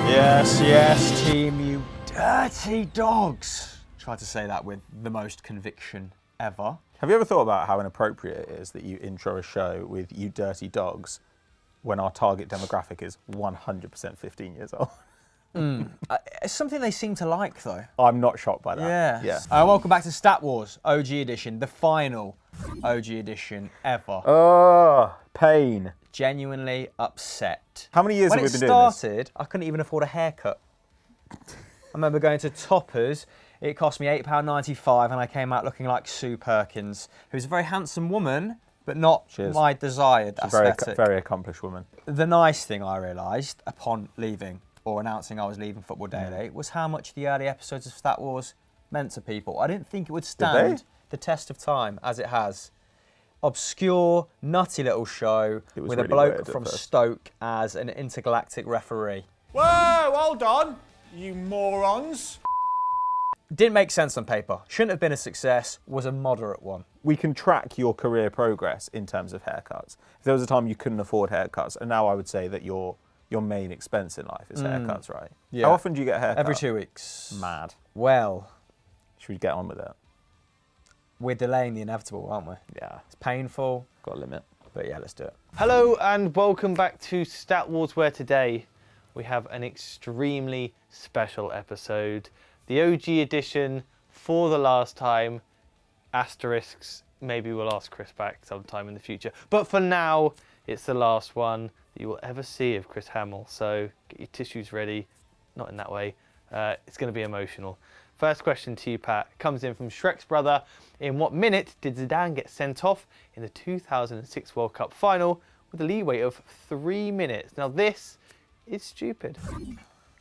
Yes, yes, team, you dirty dogs. Tried to say that with the most conviction ever. Have you ever thought about how inappropriate it is that you intro a show with "you dirty dogs" when our target demographic is 100% 15 years old? It's something they seem to like, though. I'm not shocked by that. Yeah. Welcome back to Stat Wars OG Edition, the final OG edition ever. Oh, pain. Genuinely upset. How many years when have we been it doing this? started, I couldn't even afford a haircut. I remember going to Toppers. It cost me £8.95 and I came out looking like Sue Perkins, who's a very handsome woman, but not my desired aesthetic. Very accomplished woman. The nice thing I realised upon leaving, or announcing I was leaving Football Daily, was how much the early episodes of Stat Wars meant to people. I didn't think it would stand the test of time as it has. Obscure, nutty little show with really a bloke from Stoke as an intergalactic referee. Whoa, hold on, you morons. Didn't make sense on paper. Shouldn't have been a success, was a moderate one. We can track your career progress in terms of haircuts. If there was a time you couldn't afford haircuts, and now I would say that your main expense in life is haircuts, right? Yeah. How often do you get a haircut? Every 2 weeks. Mad. Well. Should we get on with it? We're delaying the inevitable, aren't we? Yeah. It's painful. Got a limit. But yeah, let's do it. Hello and welcome back to Stat Wars, where today we have an extremely special episode. The OG edition for the last time. Asterisks, maybe we'll ask Chris back sometime in the future. But for now, it's the last one that you will ever see of Chris Hamill. So get your tissues ready. Not in that way. It's going to be emotional. First question to you, Pat, comes in from Shrek's brother. In what minute did Zidane get sent off in the 2006 World Cup final with a leeway of 3 minutes? Now this is stupid.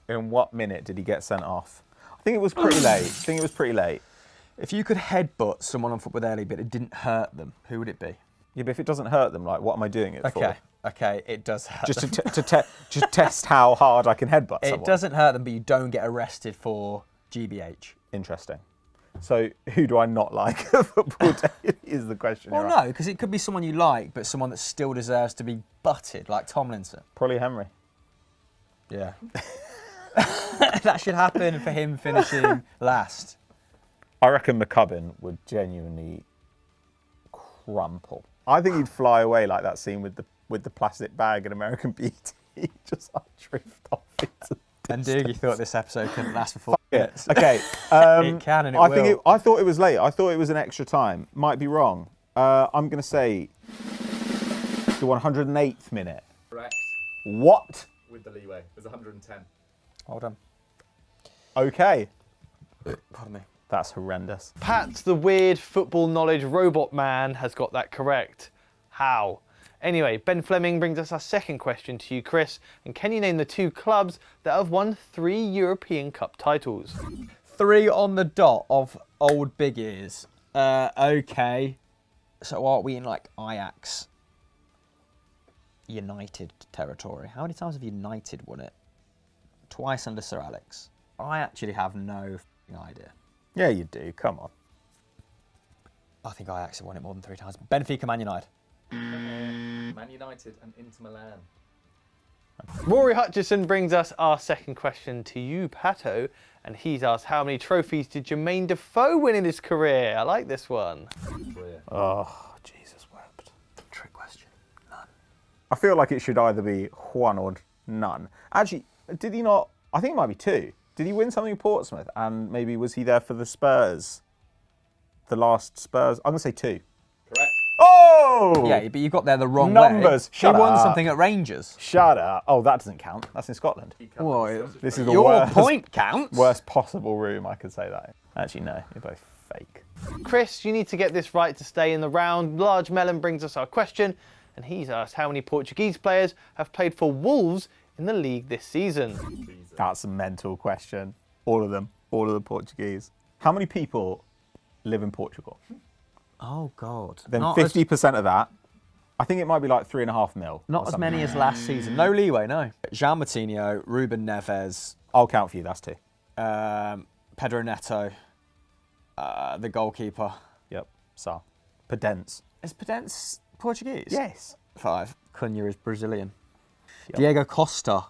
In what minute did he get sent off? I think it was pretty late. If you could headbutt someone on Football Daily but it didn't hurt them, who would it be? Yeah, but if it doesn't hurt them, like, what am I doing it for? Okay, it does hurt Just them. to test how hard I can headbutt someone. It doesn't hurt them, but you don't get arrested for GBH. Interesting. So who do I not like at Football Daily is the question. Well, no, because it could be someone you like, but someone that still deserves to be butted, like Tomlinson. Probably Henry. Yeah. That should happen for him finishing last. I reckon McCubbin would genuinely crumple. I think he'd fly away like that scene with the plastic bag in American Beauty. He'd just like drift off into and Doogie thought this episode couldn't last for 4 minutes. Okay. It can and it will. I thought it was late. I thought it was an extra time. Might be wrong. I'm going to say the 108th minute. Correct. What? With the leeway. It was 110. Hold on. Okay. Pardon me. That's horrendous. Pat, the weird football knowledge robot man, has got that correct. How? Anyway, Ben Fleming brings us our second question to you, Chris. And can you name the 2 clubs that have won 3 European Cup titles? 3 on the dot of old big ears. Okay. So are we in like Ajax United territory? How many times have United won it? Twice under Sir Alex. I actually have no idea. Yeah, you do. Come on. I think Ajax have won it more than 3 times. Benfica, Man United. Man United and Inter Milan. Rory Hutchison brings us our second question to you, Pato. And he's asked, how many trophies did Jermaine Defoe win in his career? I like this one. Oh, Jesus wept. Trick question. None. I feel like it should either be 1 or none. Actually, did he not? I think it might be 2. Did he win something at Portsmouth? And maybe was he there for the Spurs? The last Spurs? I'm going to say 2. Correct. Oh! Yeah, but you got there the wrong Numbers. way. Shut He won up. something at Rangers. Shut up. Oh, that doesn't count. That's in Scotland. Well, This is the your worst, point counts. worst possible room I could say that in. Actually, no. You're both fake. Chris, you need to get this right to stay in the round. Large Melon brings us our question. And he's asked how many Portuguese players have played for Wolves in the league this season. That's a mental question. All of them. All of the Portuguese. How many people live in Portugal? Oh, God. Then Not 50% of that, I think it might be like 3.5 mil. Not as many as last season. No leeway, no. Jean Martinho, Ruben Neves. I'll count for you, that's 2. Pedro Neto. The goalkeeper. Yep. So, Pedence. Is Pedence Portuguese? Yes. 5. Cunha is Brazilian. Yep. Diego Costa.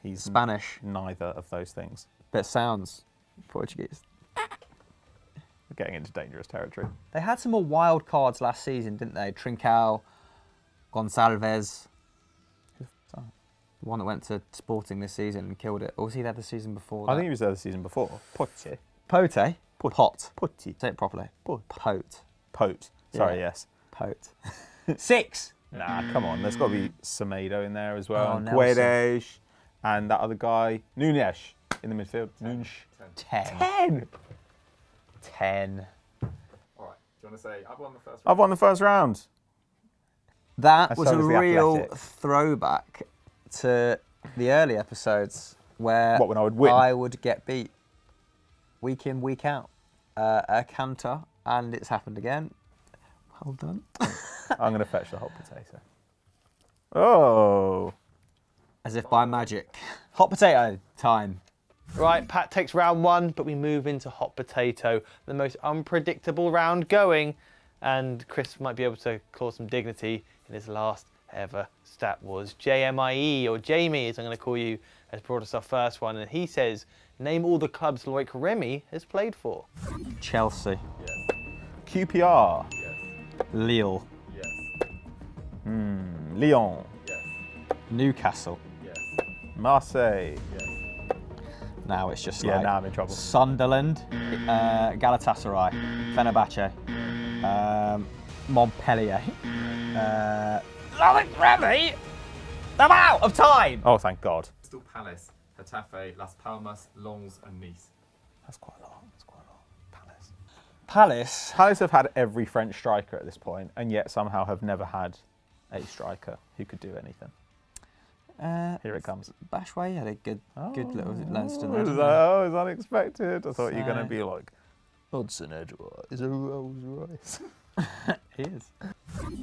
He's Spanish. neither of those things. But it sounds Portuguese. We're getting into dangerous territory. They had some more wild cards last season, didn't they? Trincao, Gonçalves. The one that went to Sporting this season and killed it. Or was he there the season before that? I think he was there the season before. Pote. Pote? Pot. Pote. Say it properly. Pote. Pote. Sorry, Yeah. yes. Pote. 6. Nah, come on. There's got to be Semedo in there as well. Oh, And Nelson. Guedes. And that other guy. Nunes in the midfield. Nunes. 10. 10. 10. All right. Do you want to say I've won the first round? I've won the first round. That And was so a does the real Athletic. throwback to the early episodes where What, when I would win? I would get beat week in, week out. A canter, and it's happened again. Well done. I'm going to fetch the hot potato. Oh. As if by magic. Hot potato time. Right, Pat takes round 1, but we move into hot potato, the most unpredictable round going, and Chris might be able to call some dignity in his last ever Stat Wars. JMIE, or Jamie as I'm going to call you, has brought us our first one, and he says, name all the clubs Loic Remy has played for. Chelsea. Yes. QPR. Yes. Lille. Yes. Lyon. Yes. Newcastle. Yes. Marseille. Yes. Now it's just Yeah, like now I'm in trouble. Sunderland, Galatasaray, Fenerbahce, Montpellier. Loic Remy! I'm out of time! Oh, thank God. Crystal Palace, Getafe, Las Palmas, Lens, and Nice. That's quite long. Palace. Palace. Palace have had every French striker at this point, and yet somehow have never had a striker who could do anything. Here it comes. Bashway had a good little Leinster. Oh, it was unexpected. I thought you were going to be like, Hudson Edward is a Rolls Royce. He is.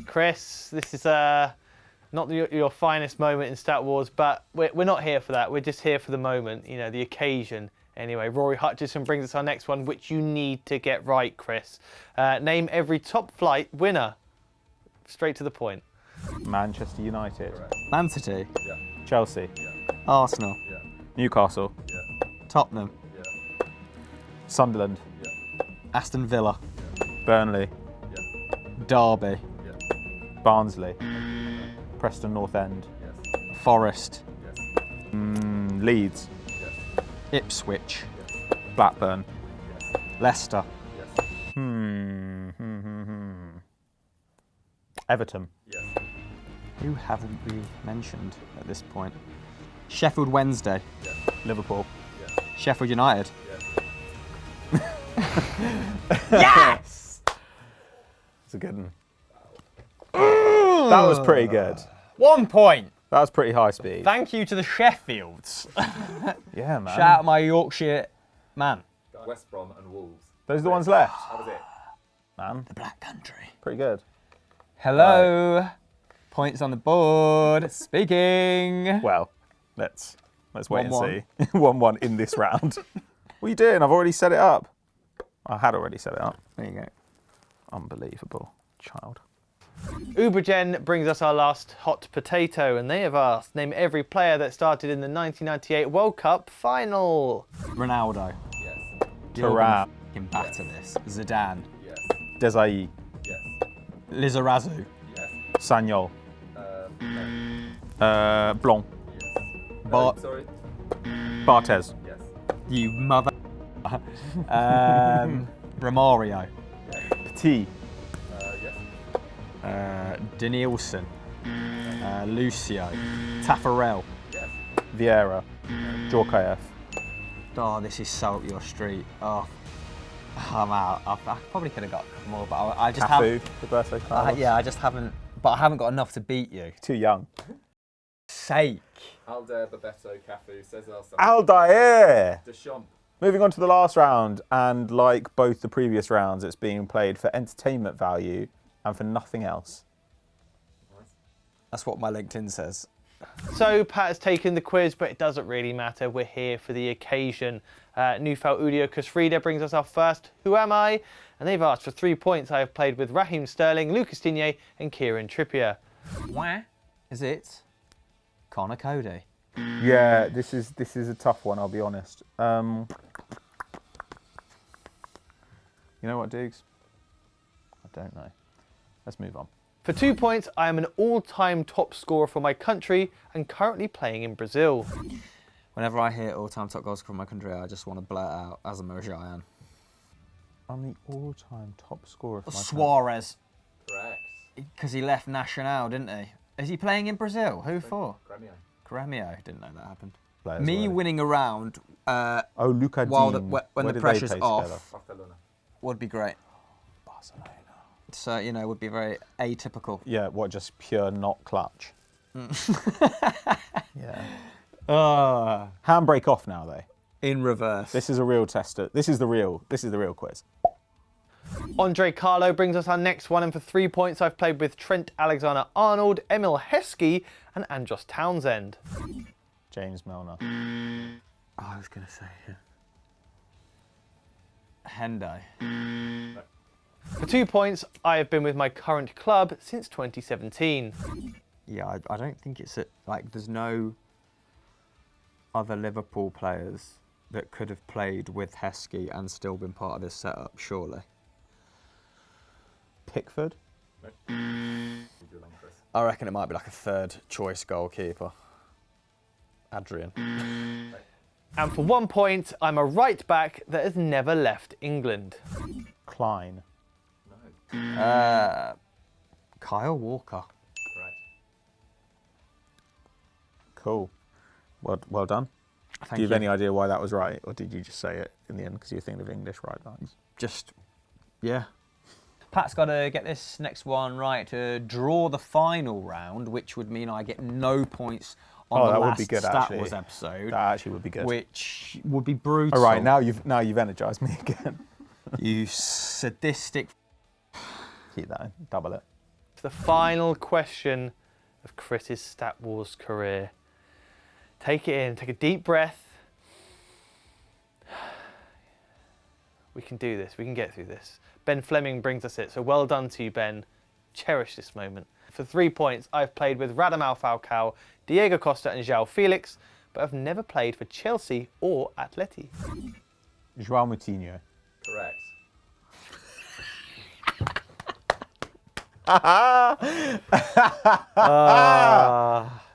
Chris, this is not your finest moment in Stat Wars, but we're not here for that. We're just here for the moment, you know, the occasion. Anyway, Rory Hutchison brings us our next one, which you need to get right, Chris. Name every top flight winner. Straight to the point. Manchester United. Correct. Man City. Yeah. Chelsea. Yeah. Arsenal. Yeah. Newcastle. Yeah. Tottenham. Yeah. Sunderland. Yeah. Aston Villa. Burnley. Yeah. Derby. Yeah. Barnsley. Preston North End. Yes. Forest. Yes. Leeds. Yes. Ipswich. Yes. Blackburn. Yes. Leicester. Yes. Everton. Yes. Who haven't we mentioned at this point? Sheffield Wednesday. Yes. Liverpool. Yes. Sheffield United. Yes. Yes! It's a good one. That was pretty good. 1 point. That was pretty high speed. Thank you to the Sheffields. Yeah, man. Shout out my Yorkshire man. West Brom and Wolves. Those are the ones left, That was it. man. The Black Country. Pretty good. Hello. Points on the board. Speaking. Well, let's wait 1-1. and see. 1-1 in this round. What are you doing? I've already set it up. I had already set it up. There you go. Unbelievable, child. Ubergen brings us our last hot potato, and they have asked, name every player that started in the 1998 World Cup final. Ronaldo. Yes. You're Thuram. gonna fucking batter this. Zidane. Yes. Desai. Yes. Lizarazu. Yes. Sagnol. No. Blanc. Yes. Bart. Sorry. Barthez. Yes. You mother. Romario. Petit. Yes. Danielson. Lucio. Taffarel. Yes. Vieira. Djorkaeff. Oh, this is so up your street. Oh, I'm out. I probably could have got a couple more, but I just Cafu. haven't. Roberto Carlos. Yeah, I just haven't. But I haven't got enough to beat you. Too young. Sake. Aldair, Bebeto, Cafu, Cesar, Aldair. Deschamps. Moving on to the last round, and like both the previous rounds, it's being played for entertainment value and for nothing else. That's what my LinkedIn says. So Pat has taken the quiz, but it doesn't really matter. We're here for the occasion. Nufel Udio Kusrida brings us our first Who Am I? And they've asked for 3 points. I have played with Raheem Sterling, Lucas Digne and Kieran Trippier. Where is it? Connor Cody. Yeah, this is a tough one. I'll be honest. You know what, Diggs? I don't know. Let's move on. For 2 points, I am an all-time top scorer for my country and currently playing in Brazil. Whenever I hear all-time top goal scorer from my country, I just want to blurt out Asamoah Gyan. I'm the all-time top scorer for my Suarez. Correct. Because he left Nacional, didn't he? Is he playing in Brazil? Who for? Gremio. Gremio. Didn't know that happened. Players Me already. winning a round Luca while Dean. when Where the did they pressure's play off together? Barcelona. would be great. Barcelona. So, you know, would be very atypical. Yeah, what, just pure not clutch? Yeah. Handbrake off now, though. In reverse. This is a real tester. This is the real quiz. Andre Carlo brings us our next one, and for 3 points, I've played with Trent Alexander-Arnold, Emil Heskey, and Andros Townsend. James Milner. I was going to say, Hendo. For 2 points, I have been with my current club since 2017. Yeah, I don't think it's there's no other Liverpool players that could have played with Heskey and still been part of this setup, surely. Pickford. I reckon it might be like a third choice goalkeeper. Adrian. And for 1 point, I'm a right back that has never left England. Klein. No. Kyle Walker. Correct. Cool. Well done. Thank Do you have you. any idea why that was right, or did you just say it in the end because you were thinking of English right backs? Just, yeah. Pat's got to get this next one right to draw the final round, which would mean I get no points on the that would last be good, Stat actually. Wars episode. That actually would be good. Which would be brutal. All right, now you've energised me again. You sadistic. Keep that in. Double it. It's the final question of Chris's Stat Wars career. Take it in, take a deep breath. We can do this, we can get through this. Ben Fleming brings us it, so well done to you, Ben. Cherish this moment. For 3 points, I've played with Radamel Falcao, Diego Costa and João Felix, but I've never played for Chelsea or Atleti. João Moutinho. Correct.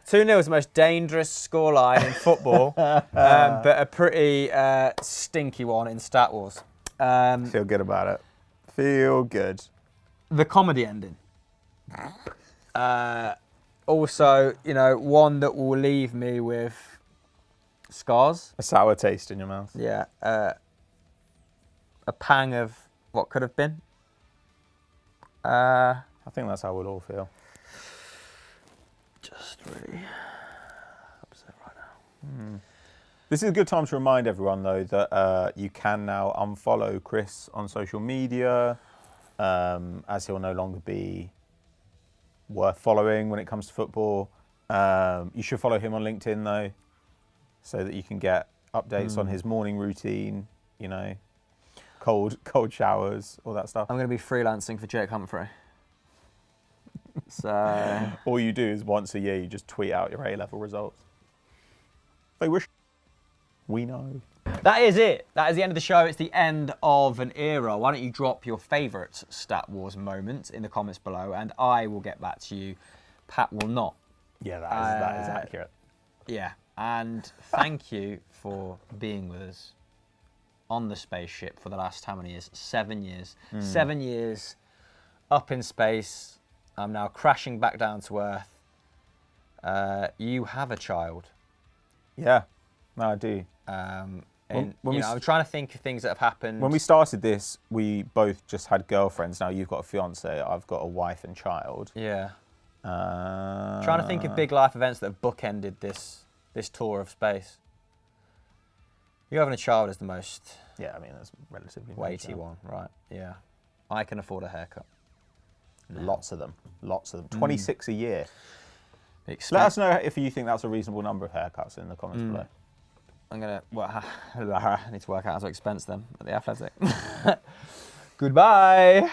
2-0 is the most dangerous scoreline in football, but a pretty stinky one in Stat Wars. Feel good about it. Feel good. The comedy ending. Also, you know, one that will leave me with scars. A sour taste in your mouth. Yeah. A pang of what could have been. I think that's how we'll all feel. Just really upset right now. This is a good time to remind everyone, though, that you can now unfollow Chris on social media, as he'll no longer be worth following when it comes to football. You should follow him on LinkedIn, though, so that you can get updates on his morning routine, you know, cold showers, all that stuff. I'm going to be freelancing for Jake Humphrey. So All you do is once a year, you just tweet out your A-level results. They wish we know. that is it. That is the end of the show. It's the end of an era. Why don't you drop your favourite Stat Wars moment in the comments below, and I will get back to you. Pat will not. Yeah, that is accurate. Yeah, and thank you for being with us on the spaceship for the last how many years? 7 years. 7 years up in space. I'm now crashing back down to Earth. You have a child. Yeah, no, I do. And When you we know, I'm trying to think of things that have happened. When we started this, we both just had girlfriends. Now you've got a fiance, I've got a wife and child. Yeah. Trying to think of big life events that have bookended this tour of space. You having a child is the most Yeah, I mean, that's relatively weighty major. one, right? Yeah. I can afford a haircut. Lots of them. 26 a year. Let Expen- us know if you think that's a reasonable number of haircuts in the comments below. I'm gonna. Well, I need to work out how to expense them at the Athletic. Goodbye.